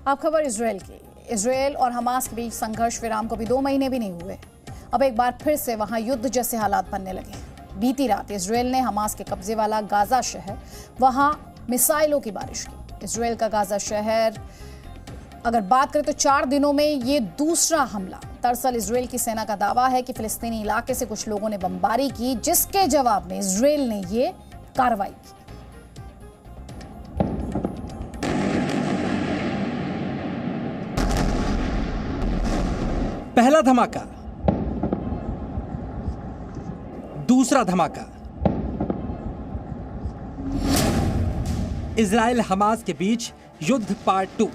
अब खबर इजरायल की। इजरायल और हमास के बीच संघर्ष विराम को भी 2 महीने भी नहीं हुए। अब एक बार फिर से वहां युद्ध जैसे हालात बनने लगे। बीती रात इजरायल ने हमास के कब्जे वाला गाजा शहर वहां मिसाइलों की बारिश की। इजरायल का गाजा शहर अगर बात करें तो 4 दिनों में ये दूसरा हमला। दरअसल इजरायल की सेना का दावा है कि फिलिस्तीनी इलाके से कुछ लोगों ने बमबारी की, जिसके जवाब में इजरायल ने ये कार्रवाई की। पहला धमाका, दूसरा धमाका। इजराइल हमास के बीच युद्ध पार्ट 2।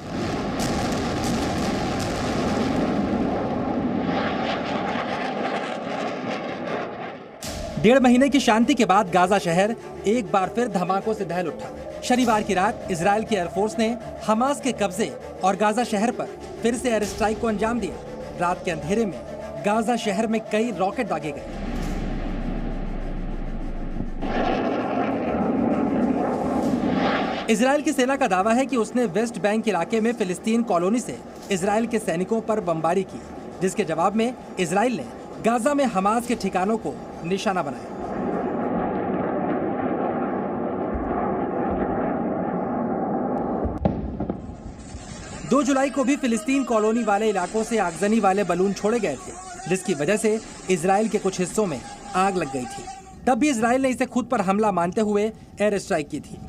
डेढ़ महीने की शांति के बाद गाजा शहर एक बार फिर धमाकों से दहल उठा। शनिवार की रात इजराइल की एयरफोर्स ने हमास के कब्जे और गाजा शहर पर फिर से एयर स्ट्राइक को अंजाम दिया। रात के अंधेरे में गाजा शहर में कई रॉकेट दागे गए। इजराइल की सेना का दावा है कि उसने वेस्ट बैंक इलाके में फिलिस्तीन कॉलोनी से इजराइल के सैनिकों पर बमबारी की, जिसके जवाब में इजराइल ने गाजा में हमास के ठिकानों को निशाना बनाया। दो जुलाई को भी फिलिस्तीन कॉलोनी वाले इलाकों से आगजनी वाले बलून छोड़े गए थे, जिसकी वजह से इजराइल के कुछ हिस्सों में आग लग गई थी। तब भी इजराइल ने इसे खुद पर हमला मानते हुए एयर स्ट्राइक की थी।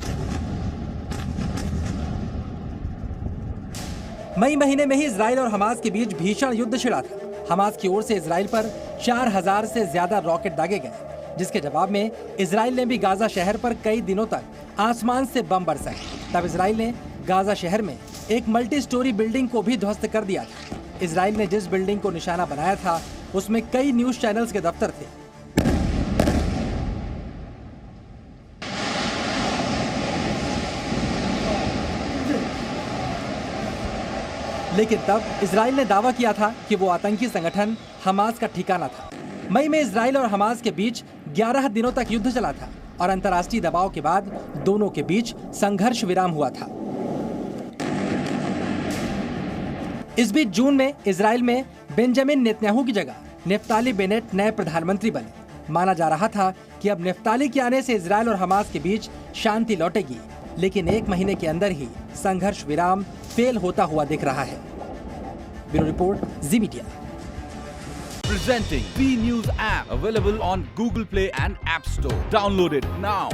मई महीने में ही इजराइल और हमास के बीच भीषण युद्ध छिड़ा था। हमास की ओर से इजराइल पर 4000 से ज्यादा रॉकेट दागे गए, जिसके जवाब में इजराइल ने भी गाजा शहर पर कई दिनों तक आसमान से बम बरसाए। तब इजराइल ने गाजा शहर में एक मल्टी स्टोरी बिल्डिंग को भी ध्वस्त कर दिया था। इजराइल ने जिस बिल्डिंग को निशाना बनाया था उसमें कई न्यूज चैनल्स के दफ्तर थे। लेकिन तब इजराइल ने दावा किया था कि वो आतंकी संगठन हमास का ठिकाना था। मई में इजराइल और हमास के बीच 11 दिनों तक युद्ध चला था और अंतर्राष्ट्रीय दबाव के बाद दोनों के बीच संघर्ष विराम हुआ था। इस बीच जून में इजराइल में बेंजामिन नेतन्याहू की जगह नेफ्ताली बेनेट नए प्रधानमंत्री बने। माना जा रहा था कि अब नेफ्ताली के आने से इजराइल और हमास के बीच शांति लौटेगी, लेकिन 1 महीने के अंदर ही संघर्ष विराम फेल होता हुआ दिख रहा है। Bureau report, ji media. Presenting V News app available on Google Play and App Store. Download it now.